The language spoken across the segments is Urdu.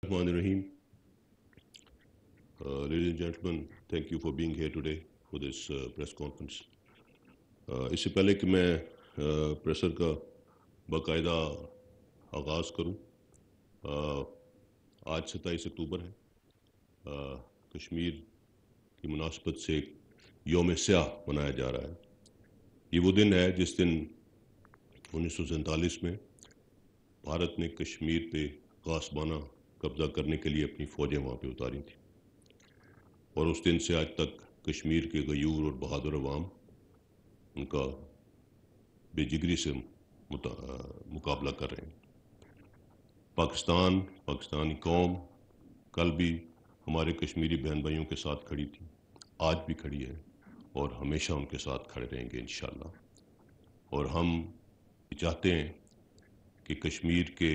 Rahim. Ladies and gentlemen, thank you for being here today for this press conference. اس سے پہلے کہ میں پریسر کا باقاعدہ آغاز کروں، آج 27 اکتوبر ہے، کشمیر کی مناسبت سے ایک یوم سیاہ منایا جا رہا ہے۔ یہ وہ دن ہے جس دن 1947 میں بھارت نے کشمیر پہ غاصبانہ قبضہ کرنے کے لیے اپنی فوجیں وہاں پہ اتاری تھیں، اور اس دن سے آج تک کشمیر کے غیور اور بہادر عوام ان کا بے جگری سے مقابلہ کر رہے ہیں۔ پاکستانی قوم کل بھی ہمارے کشمیری بہن بھائیوں کے ساتھ کھڑی تھی، آج بھی کھڑی ہے، اور ہمیشہ ان کے ساتھ کھڑے رہیں گے انشاءاللہ۔ اور ہم چاہتے ہیں کہ کشمیر کے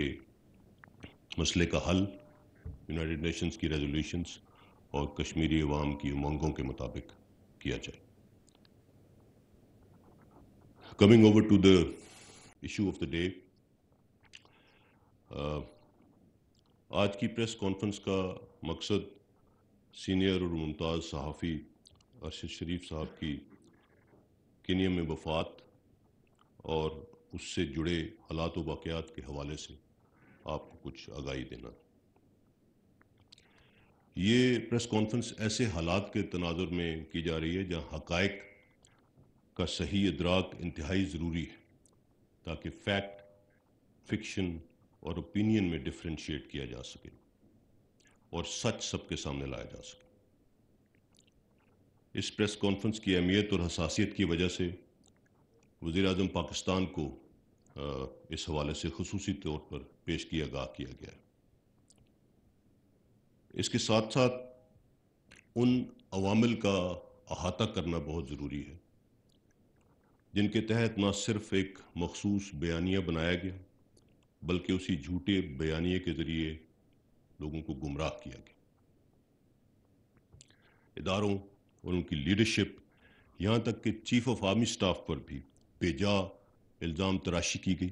مسئلے کا حل یونائٹڈ نیشنز کی ریزولوشنز اور کشمیری عوام کی امنگوں کے مطابق کیا جائے۔ Coming over to the issue of the day, آج کی پریس کانفرنس کا مقصد سینئر اور ممتاز صحافی ارشد شریف صاحب کی کینیا میں وفات اور اس سے جڑے حالات و واقعات کے حوالے سے آپ کو کچھ آگاہی دینا۔ یہ پریس کانفرنس ایسے حالات کے تناظر میں کی جا رہی ہے جہاں حقائق کا صحیح ادراک انتہائی ضروری ہے، تاکہ فیکٹ، فکشن اور اوپینین میں ڈفرینشیٹ کیا جا سکے اور سچ سب کے سامنے لایا جا سکے۔ اس پریس کانفرنس کی اہمیت اور حساسیت کی وجہ سے وزیر اعظم پاکستان کو اس حوالے سے خصوصی طور پر پیشگی آگاہ کیا گیا ہے۔ اس کے ساتھ ساتھ ان عوامل کا احاطہ کرنا بہت ضروری ہے جن کے تحت نہ صرف ایک مخصوص بیانیہ بنایا گیا بلکہ اسی جھوٹے بیانیے کے ذریعے لوگوں کو گمراہ کیا گیا۔ اداروں اور ان کی لیڈرشپ، یہاں تک کہ چیف آف آرمی سٹاف پر بھی بے جا الزام تراشی کی گئی،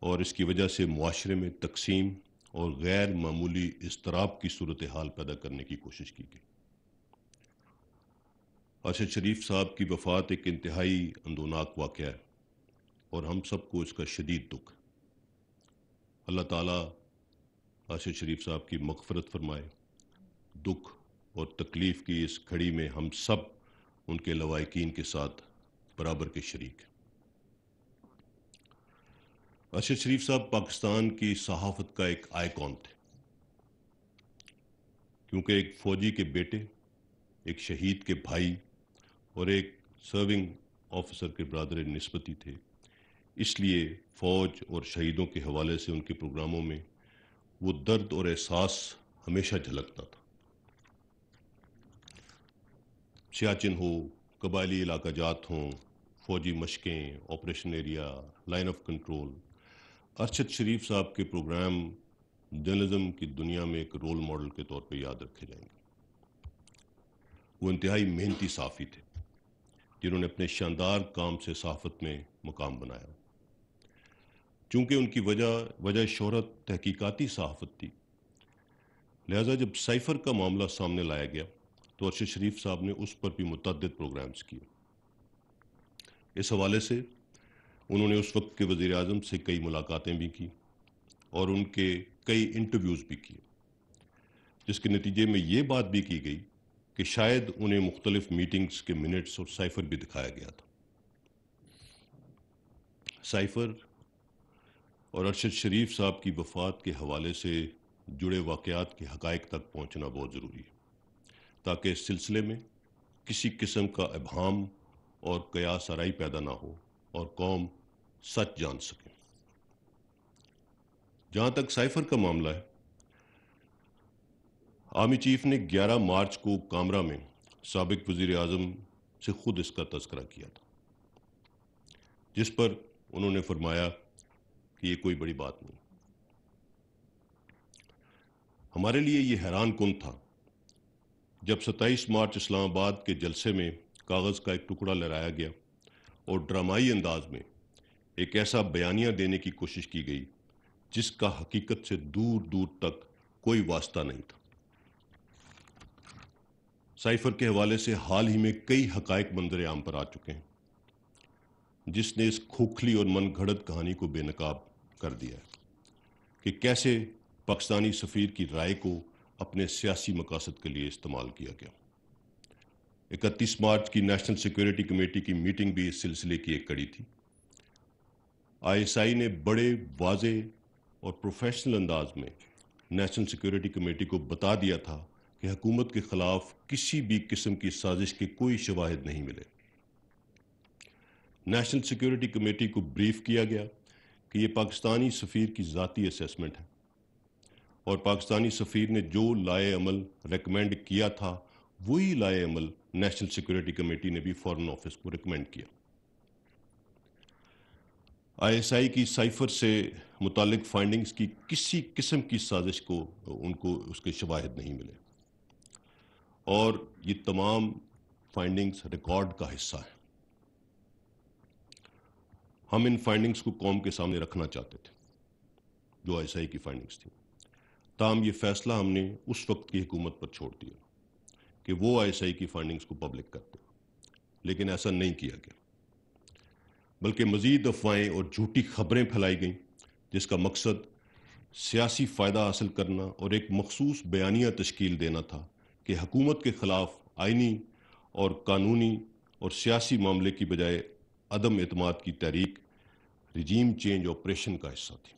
اور اس کی وجہ سے معاشرے میں تقسیم اور غیر معمولی اضطراب کی صورتحال پیدا کرنے کی کوشش کی گئی۔ ارشد شریف صاحب کی وفات ایک انتہائی اندوناک واقعہ ہے، اور ہم سب کو اس کا شدید دکھ۔ اللہ تعالیٰ ارشد شریف صاحب کی مغفرت فرمائے۔ دکھ اور تکلیف کی اس گھڑی میں ہم سب ان کے لواحقین کے ساتھ برابر کے شریک ہیں۔ ارشد شریف صاحب پاکستان کی صحافت کا ایک آئیکن تھے، کیونکہ ایک فوجی کے بیٹے، ایک شہید کے بھائی اور ایک سرونگ آفیسر کے برادر نسبتی تھے، اس لیے فوج اور شہیدوں کے حوالے سے ان کے پروگراموں میں وہ درد اور احساس ہمیشہ جھلکتا تھا۔ سیاچن ہو، قبائلی علاقہ جات ہوں، فوجی مشقیں، operation area, line of control, Arshad Sharif Sahib کے پروگرام جرنلزم کی دنیا میں ایک رول ماڈل کے طور پہ یاد رکھے جائیں گے۔ وہ انتہائی محنتی صحافی تھے جنہوں نے اپنے شاندار کام سے صحافت میں مقام بنایا۔ چونکہ ان کی وجہ شہرت تحقیقاتی صحافت تھی، لہذا جب سائفر کا معاملہ سامنے لایا گیا تو ارشد شریف صاحب نے اس پر بھی متعدد پروگرامز کیے۔ اس حوالے سے انہوں نے اس وقت کے وزیر اعظم سے کئی ملاقاتیں بھی کی اور ان کے کئی انٹرویوز بھی کیے، جس کے نتیجے میں یہ بات بھی کی گئی کہ شاید انہیں مختلف میٹنگز کے منٹس اور سائفر بھی دکھایا گیا تھا۔ سائفر اور ارشد شریف صاحب کی وفات کے حوالے سے جڑے واقعات کے حقائق تک پہنچنا بہت ضروری ہے، تاکہ اس سلسلے میں کسی قسم کا ابہام اور قیاس آرائی پیدا نہ ہو اور قوم سچ جان سکے۔ جہاں تک سائفر کا معاملہ ہے، آرمی چیف نے 11 مارچ کو کامرا میں سابق وزیر اعظم سے خود اس کا تذکرہ کیا تھا، جس پر انہوں نے فرمایا کہ یہ کوئی بڑی بات نہیں۔ ہمارے لیے یہ حیران کن تھا جب 27 مارچ اسلام آباد کے جلسے میں کاغذ کا ایک ٹکڑا لہرایا گیا اور ڈرامائی انداز میں ایک ایسا بیانیہ دینے کی کوشش کی گئی جس کا حقیقت سے دور دور تک کوئی واسطہ نہیں تھا۔ سائفر کے حوالے سے حال ہی میں کئی حقائق منظر عام پر آ چکے ہیں جس نے اس کھوکھلی اور من گھڑت کہانی کو بے نقاب کر دیا ہے کہ کیسے پاکستانی سفیر کی رائے کو اپنے سیاسی مقاصد کے لیے استعمال کیا گیا۔ 31 مارچ کی نیشنل سیکیورٹی کمیٹی کی میٹنگ بھی اس سلسلے کی ایک کڑی تھی۔ ISI نے بڑے واضح اور پروفیشنل انداز میں نیشنل سیکیورٹی کمیٹی کو بتا دیا تھا کہ حکومت کے خلاف کسی بھی قسم کی سازش کے کوئی شواہد نہیں ملے۔ نیشنل سیکیورٹی کمیٹی کو بریف کیا گیا کہ یہ پاکستانی سفیر کی ذاتی اسیسمنٹ ہے اور پاکستانی سفیر نے جو لائے عمل ریکمینڈ کیا تھا وہی لائے عمل نیشنل سیکیورٹی کمیٹی نے بھی فارن آفس کو ریکمینڈ کیا۔ ISI کی سائفر سے متعلق فائنڈنگز کی کسی قسم کی سازش کو ان کو اس کے شواہد نہیں ملے اور یہ تمام فائنڈنگز ریکارڈ کا حصہ ہیں۔ ہم ان فائنڈنگز کو قوم کے سامنے رکھنا چاہتے تھے جو ISI کی فائنڈنگز تھیں، تاہم یہ فیصلہ ہم نے اس وقت کی حکومت پر چھوڑ دیا کہ وہ ISI کی فائنڈنگز کو پبلک کرتے، لیکن ایسا نہیں کیا گیا، بلکہ مزید افواہیں اور جھوٹی خبریں پھیلائی گئیں جس کا مقصد سیاسی فائدہ حاصل کرنا اور ایک مخصوص بیانیہ تشکیل دینا تھا کہ حکومت کے خلاف آئینی اور قانونی اور سیاسی معاملے کی بجائے عدم اعتماد کی تحریک رجیم چینج آپریشن کا حصہ تھی۔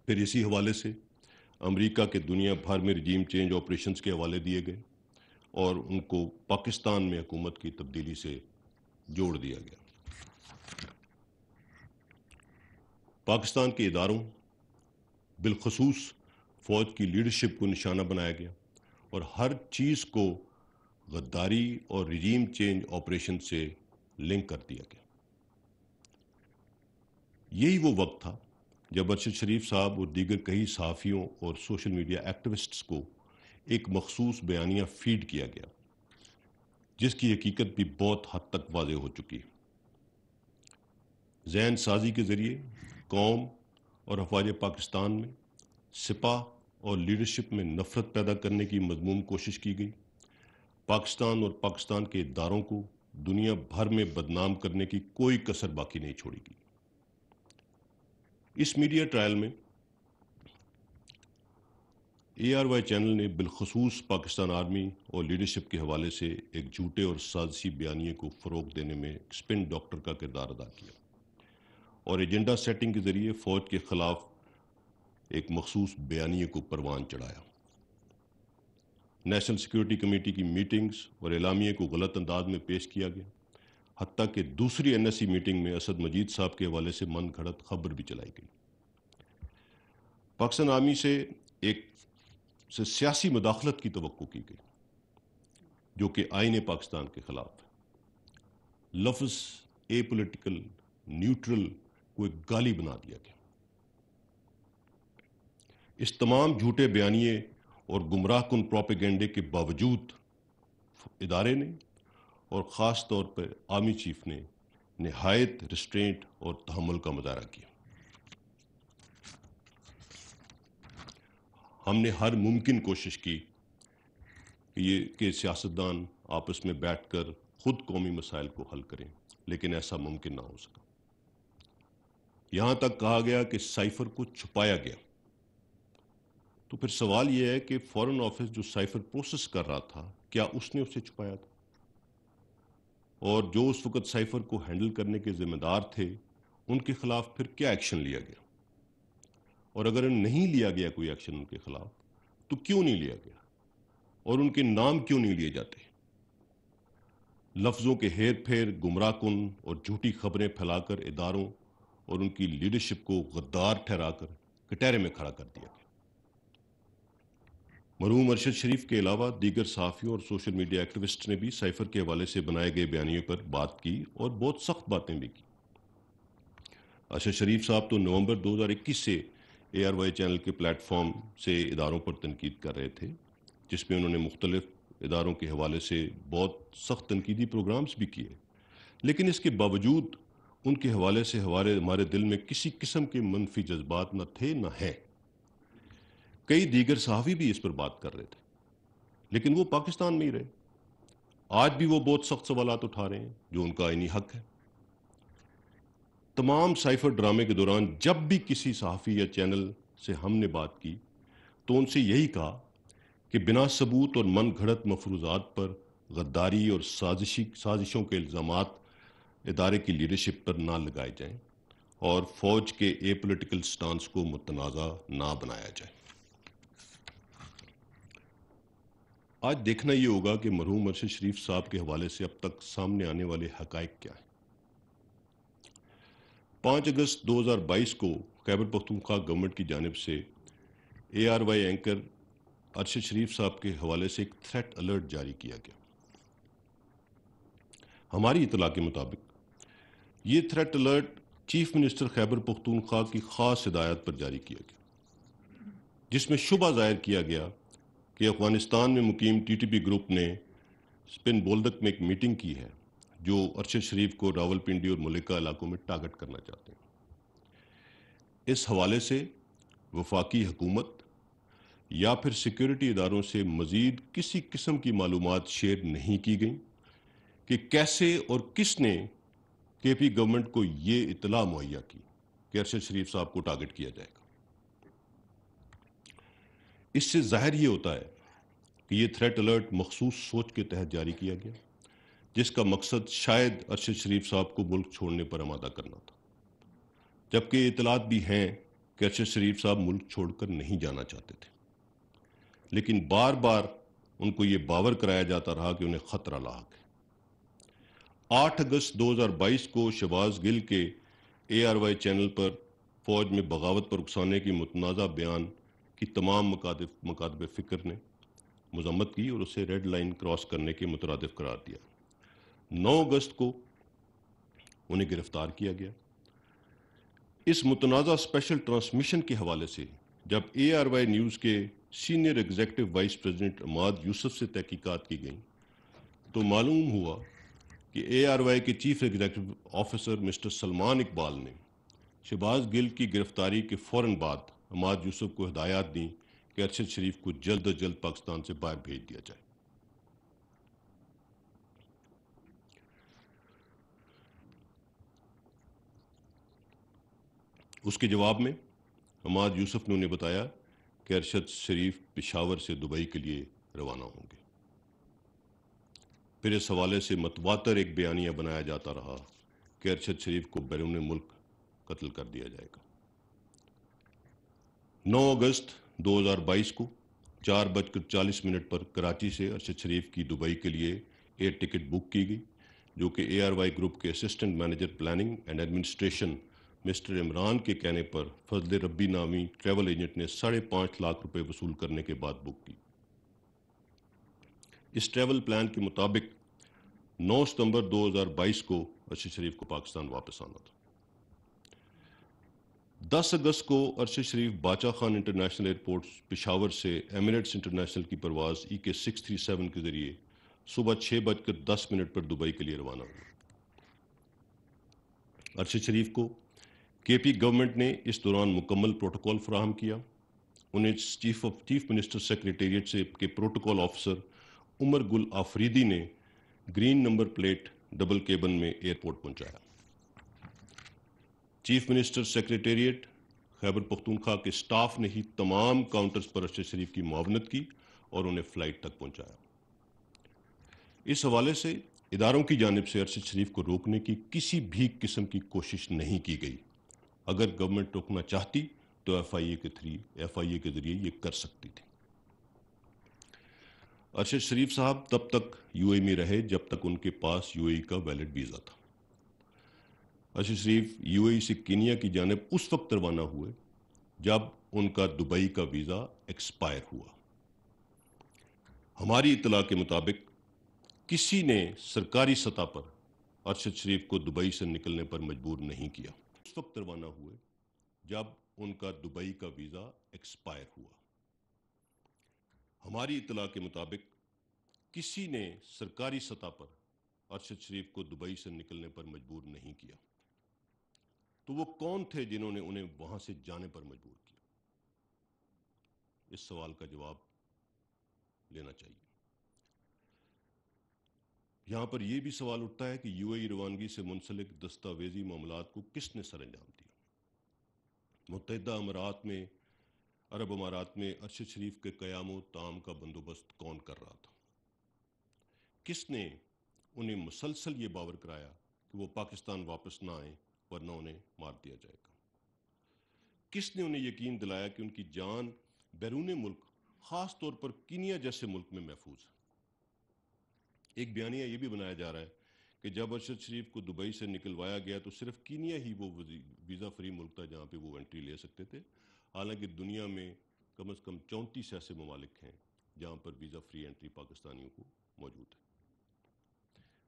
پھر اسی حوالے سے امریکہ کے دنیا بھر میں رجیم چینج آپریشنز کے حوالے دیے گئے اور ان کو پاکستان میں حکومت کی تبدیلی سے جوڑ دیا گیا۔ پاکستان کے اداروں بالخصوص فوج کی لیڈرشپ کو نشانہ بنایا گیا اور ہر چیز کو غداری اور رجیم چینج آپریشن سے لنک کر دیا گیا۔ یہی وہ وقت تھا جب ارشد شریف صاحب اور دیگر کئی صحافیوں اور سوشل میڈیا ایکٹیوسٹس کو ایک مخصوص بیانیہ فیڈ کیا گیا جس کی حقیقت بھی بہت حد تک واضح ہو چکی ہے۔ ذہن سازی کے ذریعے قوم اور افواج پاکستان میں سپاہ اور لیڈرشپ میں نفرت پیدا کرنے کی مذموم کوشش کی گئی۔ پاکستان اور پاکستان کے اداروں کو دنیا بھر میں بدنام کرنے کی کوئی کسر باقی نہیں چھوڑی گئی۔ اس میڈیا ٹرائل میں ARY چینل نے بالخصوص پاکستان آرمی اور لیڈرشپ کے حوالے سے ایک جھوٹے اور سازشی بیانیے کو فروغ دینے میں اسپن ڈاکٹر کا کردار ادا کیا اور ایجنڈا سیٹنگ کے ذریعے فوج کے خلاف ایک مخصوص بیانیے کو پروان چڑھایا۔ نیشنل سیکیورٹی کمیٹی کی میٹنگز اور اعلامیے کو غلط انداز میں پیش کیا گیا، حتیٰ کہ دوسری NSC میٹنگ میں اسد مجید صاحب کے حوالے سے من گھڑت خبر بھی چلائی گئی۔ پاکستان آرمی سے سیاسی مداخلت کی توقع کی گئی جو کہ آئین پاکستان کے خلاف ہے۔ لفظ اے پولیٹیکل نیوٹرل کو ایک گالی بنا دیا گیا۔ اس تمام جھوٹے بیانیے اور گمراہ کن پروپیگنڈے کے باوجود ادارے نے اور خاص طور پر آرمی چیف نے نہایت ریسٹرینٹ اور تحمل کا مظاہرہ کیا۔ ہم نے ہر ممکن کوشش کی کہ سیاستدان آپس میں بیٹھ کر خود قومی مسائل کو حل کریں، لیکن ایسا ممکن نہ ہو سکا۔ یہاں تک کہا گیا کہ سائفر کو چھپایا گیا۔ تو پھر سوال یہ ہے کہ فارن آفس جو سائفر پروسیس کر رہا تھا کیا اس نے اسے چھپایا تھا؟ اور جو اس وقت سائفر کو ہینڈل کرنے کے ذمہ دار تھے ان کے خلاف پھر کیا ایکشن لیا گیا؟ اور اگر نہیں لیا گیا کوئی ایکشن ان کے خلاف تو کیوں نہیں لیا گیا اور ان کے نام کیوں نہیں لیے جاتے؟ لفظوں کے ہیر پھیر، گمراہ کن اور جھوٹی خبریں پھیلا کر اداروں اور ان کی لیڈرشپ کو غدار ٹھہرا کر کٹہرے میں کھڑا کر دیا گیا۔ مرحوم ارشد شریف کے علاوہ دیگر صحافیوں اور سوشل میڈیا ایکٹیوسٹ نے بھی سائفر کے حوالے سے بنائے گئے بیانیوں پر بات کی اور بہت سخت باتیں بھی کی۔ ارشد شریف صاحب تو نومبر 2021 سے ARY چینل کے پلیٹ فارم سے اداروں پر تنقید کر رہے تھے، جس میں انہوں نے مختلف اداروں کے حوالے سے بہت سخت تنقیدی پروگرامز بھی کیے، لیکن اس کے باوجود ان کے حوالے سے ہمارے دل میں کسی قسم کے منفی جذبات نہ تھے نہ ہیں۔ کئی دیگر صحافی بھی اس پر بات کر رہے تھے، لیکن وہ پاکستان میں ہی رہے۔ آج بھی وہ بہت سخت سوالات اٹھا رہے ہیں جو ان کا آئینی حق ہے۔ تمام سائفر ڈرامے کے دوران جب بھی کسی صحافی یا چینل سے ہم نے بات کی تو ان سے یہی کہا کہ بنا ثبوت اور من گھڑت مفروضات پر غداری اور سازشوں کے الزامات ادارے کی لیڈرشپ پر نہ لگائے جائیں اور فوج کے اے پولیٹیکل سٹانس کو متنازع نہ بنایا جائے۔ آج دیکھنا یہ ہوگا کہ مرحوم ارشد شریف صاحب کے حوالے سے اب تک سامنے آنے والے حقائق کیا ہیں۔ 5 اگست 2022 کو خیبر پختونخوا گورنمنٹ کی جانب سے ARY اینکر ارشد شریف صاحب کے حوالے سے ایک تھریٹ الرٹ جاری کیا گیا۔ ہماری اطلاع کے مطابق یہ threat alert chief minister Khyber Pakhtunkhwa کی خاص ہدایت پر جاری کیا گیا، جس میں شبہ ظاہر کیا گیا کہ افغانستان میں مقیم TTP گروپ نے سپن بولدک میں ایک میٹنگ کی ہے جو ارشد شریف کو راولپنڈی اور ملکہ علاقوں میں ٹارگٹ کرنا چاہتے ہیں۔ اس حوالے سے وفاقی حکومت یا پھر سیکیورٹی اداروں سے مزید کسی قسم کی معلومات شیئر نہیں کی گئیں کہ کیسے اور کس نے KP گورنمنٹ کو یہ اطلاع مہیا کی کہ ارشد شریف صاحب کو ٹارگٹ کیا جائے گا۔ اس سے ظاہر یہ ہوتا ہے کہ یہ تھریٹ الرٹ مخصوص سوچ کے تحت جاری کیا گیا، جس کا مقصد شاید ارشد شریف صاحب کو ملک چھوڑنے پر آمادہ کرنا تھا، جبکہ اطلاعات بھی ہیں کہ ارشد شریف صاحب ملک چھوڑ کر نہیں جانا چاہتے تھے، لیکن بار بار ان کو یہ باور کرایا جاتا رہا کہ انہیں خطرہ لاحق ہے۔ 8 اگست 2022 کو شہباز گل کے ARY چینل پر فوج میں بغاوت پر اکسانے کی متنازع بیان کی تمام مکاتب فکر نے مذمت کی اور اسے ریڈ لائن کراس کرنے کے مترادف قرار دیا۔ 9 اگست کو انہیں گرفتار کیا گیا۔ اس متنازع اسپیشل ٹرانسمیشن کے حوالے سے جب ARY نیوز کے سینئر ایگزیکٹو وائس پریزیڈنٹ عماد یوسف سے تحقیقات کی گئیں تو معلوم ہوا کہ ARY کے chief executive officer mister Salman Iqbal نے شہباز گل کی گرفتاری کے فوراً بعد عماد یوسف کو ہدایات دیں کہ ارشد شریف کو جلد از جلد پاکستان سے باہر بھیج دیا جائے۔ اس کے جواب میں عماد یوسف نے انہیں بتایا کہ ارشد شریف پشاور سے دبئی کے لیے روانہ ہوں گے۔ پھر اس حوالے سے متواتر ایک بیانیہ بنایا جاتا رہا کہ ارشد شریف کو بیرون ملک قتل کر دیا جائے گا۔ 9 اگست 2022 کو 4:40 پر کراچی سے ارشد شریف کی دبئی کے لیے ایئر ٹکٹ بک کی گئی، جو کہ ARY گروپ کے assistant manager planning and administration mister Imran کے کہنے پر فضل ربی نامی ٹریول ایجنٹ نے 5.5 لاکھ روپے وصول کرنے کے بعد بک کی۔ اس ٹریول پلان کے مطابق 9 ستمبر 2022 کو ارشد شریف کو پاکستان واپس آنا تھا۔ 10 اگست کو ارشد شریف باچا خان انٹرنیشنل ایئرپورٹ پشاور سے ایمریٹس انٹرنیشنل کی پرواز EK 637 کے ذریعے صبح 6:10 پر دبئی کے لیے روانہ ہوئے۔ ارشد شریف کو KP گورنمنٹ نے اس دوران مکمل پروٹوکول فراہم کیا۔ انہیں چیف منسٹر سیکریٹریٹ سے کے پروٹوکول آفیسر عمر گل آفریدی نے green number plate double cabin میں ایئرپورٹ پہنچایا۔ Chief minister secretariat Khyber Pakhtunkhwa کے سٹاف نے ہی تمام کاؤنٹرز پر ارشد شریف کی معاونت کی اور انہیں فلائٹ تک پہنچایا۔ اس حوالے سے اداروں کی جانب سے ارشد شریف کو روکنے کی کسی بھی قسم کی کوشش نہیں کی گئی۔ اگر گورنمنٹ روکنا چاہتی تو FIA کے ذریعے یہ کر سکتی تھی۔ ارشد شریف صاحب تب تک UAE میں رہے جب تک ان کے پاس UAE کا ویلڈ ویزا تھا۔ ارشد شریف UAE سے کینیا کی جانب اس وقت روانہ ہوئے جب ان کا دبئی کا ویزا ایکسپائر ہوا۔ ہماری اطلاع کے مطابق کسی نے سرکاری سطح پر ارشد شریف کو دبئی سے نکلنے پر مجبور نہیں کیا۔ اس وقت روانہ ہوئے جب ان کا دبئی کا ویزا ایکسپائر ہوا۔ ہماری اطلاع کے مطابق کسی نے سرکاری سطح پر ارشد شریف کو دبئی سے نکلنے پر مجبور نہیں کیا۔ تو وہ کون تھے جنہوں نے انہیں وہاں سے جانے پر مجبور کیا؟ اس سوال کا جواب لینا چاہیے۔ یہاں پر یہ بھی سوال اٹھتا ہے کہ یو اے ای روانگی سے منسلک دستاویزی معاملات کو کس نے سر انجام دیا؟ متحدہ عرب امارات میں ارشد شریف کے قیام و طعام کا بندوبست کون کر رہا تھا؟ کس نے انہیں مسلسل یہ باور کرایا کہ وہ پاکستان واپس نہ آئیں ورنہ انہیں مار دیا جائے گا؟ کس نے انہیں یقین دلایا کہ ان کی جان بیرون ملک، خاص طور پر کینیا جیسے ملک میں محفوظ ہے؟ ایک بیانیہ یہ بھی بنایا جا رہا ہے کہ جب ارشد شریف کو دبئی سے نکلوایا گیا تو صرف کینیا ہی وہ ویزا فری ملک تھا جہاں پہ وہ انٹری لے سکتے تھے، حالانکہ دنیا میں کم از کم 34 ایسے ممالک ہیں جہاں پر ویزا فری انٹری پاکستانیوں کو موجود ہے۔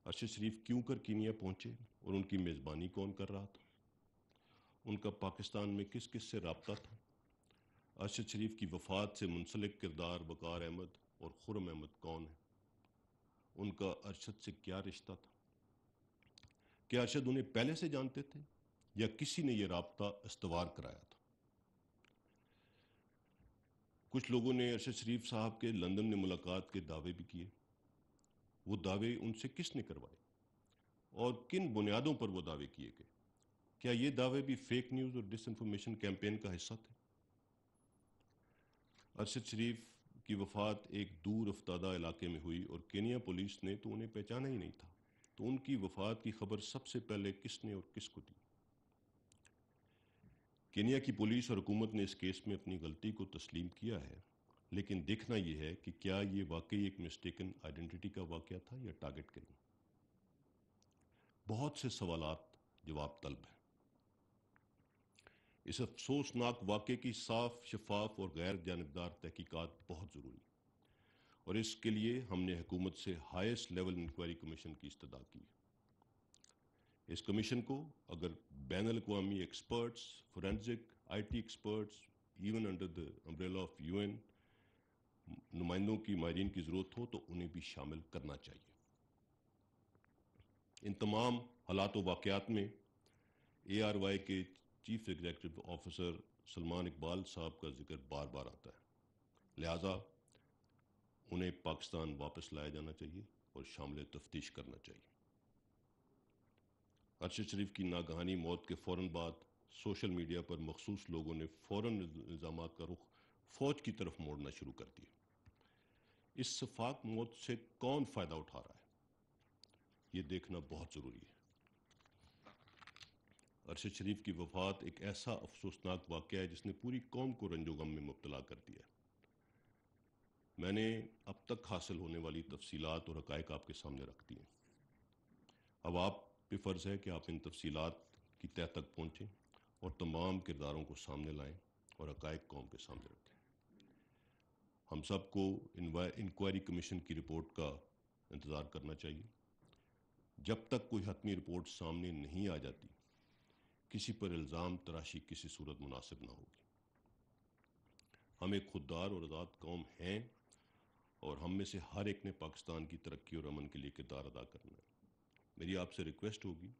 ارشد شریف کیوں کر کینیا پہنچے اور ان کی میزبانی کون کر رہا تھا؟ ان کا پاکستان میں کس کس سے رابطہ تھا؟ ارشد شریف کی وفات سے منسلک کردار وقار احمد اور خرم احمد کون ہیں؟ ان کا ارشد سے کیا رشتہ تھا؟ کیا ارشد انہیں پہلے سے جانتے تھے یا کسی نے یہ رابطہ استوار کرایا تھا؟ کچھ لوگوں نے ارشد شریف صاحب کے لندن میں ملاقات کے دعوے بھی کیے۔ وہ دعوے ان سے کس نے کروائے اور کن بنیادوں پر وہ دعوے کیے گئے؟ کیا یہ دعوے بھی فیک نیوز اور ڈس انفارمیشن کیمپین کا حصہ تھے؟ ارشد شریف کی وفات ایک دور افتادہ علاقے میں ہوئی اور کینیا پولیس نے تو انہیں پہچانا ہی نہیں تھا، تو ان کی وفات کی خبر سب سے پہلے کس نے اور کس کو دی؟ کینیا کی پولیس اور حکومت نے اس کیس میں اپنی غلطی کو تسلیم کیا ہے، لیکن دیکھنا یہ ہے کہ کیا یہ واقعی ایک مسٹیکن آئیڈینٹی کا واقعہ تھا یا ٹارگٹ کلنگ؟ بہت سے سوالات جواب طلب ہیں۔ اس افسوسناک واقعے کی صاف، شفاف اور غیر جانبدار تحقیقات بہت ضروری، اور اس کے لیے ہم نے حکومت سے ہائیسٹ لیول انکوائری کمیشن کی استدعا کی ہے۔ اس کمیشن کو اگر بین الاقوامی experts, forensic, I T experts, even under the umbrella of U N نمائندوں کی ماہرین کی ضرورت ہو تو انہیں بھی شامل کرنا چاہیے۔ ان تمام حالات و واقعات میں اے آر وائی کے chief executive officer Salman Iqbal صاحب کا ذکر بار بار آتا ہے، لہٰذا انہیں پاکستان واپس لایا جانا چاہیے اور شامل تفتیش کرنا چاہیے۔ ارشد شریف کی ناگہانی موت کے فوراً بعد سوشل میڈیا پر مخصوص لوگوں نے فوراً الزامات کا رخ فوج کی طرف موڑنا شروع کر دیا۔ اس شفاق موت سے کون فائدہ اٹھا رہا ہے، یہ دیکھنا بہت ضروری ہے۔ ارشد شریف کی وفات ایک ایسا افسوسناک واقعہ ہے جس نے پوری قوم کو رنج و غم میں مبتلا کر دیا ہے۔ میں نے اب تک حاصل ہونے والی تفصیلات اور حقائق آپ کے سامنے رکھ دی ہیں۔ اب آپ پہ فرض ہے کہ آپ ان تفصیلات کی تہہ تک پہنچیں اور تمام کرداروں کو سامنے لائیں اور حقائق قوم کے سامنے رکھیں۔ ہم سب کو انکوائری کمیشن کی رپورٹ کا انتظار کرنا چاہیے۔ جب تک کوئی حتمی رپورٹ سامنے نہیں آ جاتی، کسی پر الزام تراشی کسی صورت مناسب نہ ہوگی۔ ہم ایک خوددار اور آزاد قوم ہیں اور ہم میں سے ہر ایک نے پاکستان کی ترقی اور امن کے لیے کردار ادا کرنا ہے۔ میری آپ سے ریکویسٹ ہوگی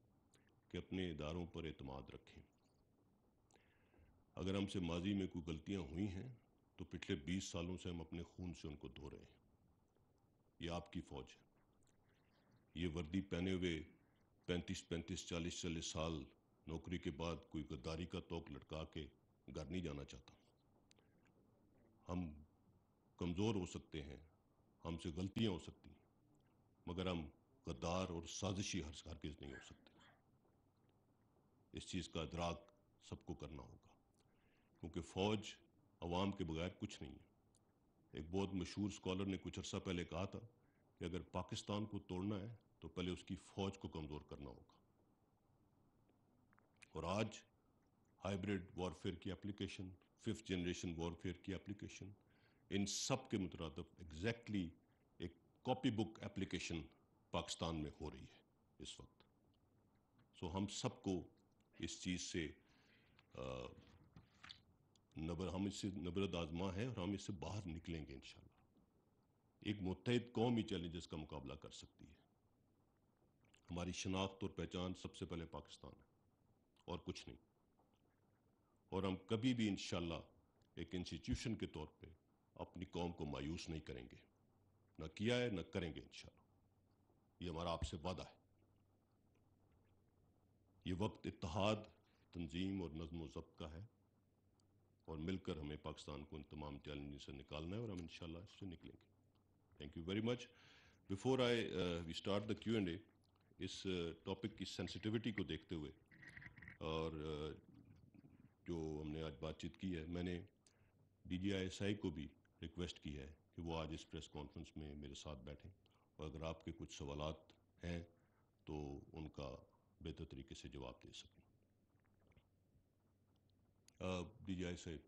کہ اپنے اداروں پر اعتماد رکھیں۔ اگر ہم سے ماضی میں کوئی غلطیاں ہوئی ہیں تو پچھلے 20 سالوں سے ہم اپنے خون سے ان کو دھو رہے ہیں۔ یہ آپ کی فوج ہے۔ یہ وردی پہنے ہوئے 35 40 سال نوکری کے بعد کوئی غداری کا توق لٹکا کے گھر نہیں جانا چاہتا۔ ہم کمزور ہو سکتے ہیں، ہم سے غلطیاں ہو سکتی ہیں، مگر ہم غدار اور سازشی ہرگز نہیں ہو سکتے۔ اس چیز کا ادراک سب کو کرنا ہوگا، کیونکہ فوج عوام کے بغیر کچھ نہیں ہے۔ ایک بہت مشہور اسکالر نے کچھ عرصہ پہلے کہا تھا کہ اگر پاکستان کو توڑنا ہے تو پہلے اس کی فوج کو کمزور کرنا ہوگا۔ اور آج ہائیبریڈ وارفیئر کی اپلیکیشن، 5th جنریشن وارفیئر کی اپلیکیشن، ان سب کے مترادف ایگزیکٹلی ایک کاپی بک اپلیکیشن پاکستان میں ہو رہی ہے اس وقت۔ سو ہم سب کو اس چیز سے ہم اس سے نبرد آزما ہے اور ہم اس سے باہر نکلیں گے انشاءاللہ۔ ایک متحد قوم ہی چیلنجز کا مقابلہ کر سکتی ہے۔ ہماری شناخت اور پہچان سب سے پہلے پاکستان ہے اور کچھ نہیں۔ اور ہم کبھی بھی انشاءاللہ ایک انسٹیٹیوشن کے طور پہ اپنی قوم کو مایوس نہیں کریں گے، نہ کیا ہے نہ کریں گے انشاءاللہ. یہ ہمارا آپ سے وعدہ ہے. یہ وقت اتحاد، تنظیم اور نظم و ضبط کا ہے، اور مل کر ہمیں پاکستان کو ان تمام چیلنجز سے نکالنا ہے، اور ہم انشاءاللہ اس سے نکلیں گے. Thank you very much. Before we start the Q and A, اس ٹاپک کی سینسٹیوٹی کو دیکھتے ہوئے اور جو ہم نے آج بات چیت کی ہے، میں نے ڈی جی آئی ایس آئی کو بھی ریکویسٹ کی ہے کہ وہ آج اس پریس کانفرنس میں میرے ساتھ بیٹھیں، اور اگر آپ کے کچھ سوالات ہیں تو ان کا بہتر طریقے سے جواب دے سکیں. D G I S I.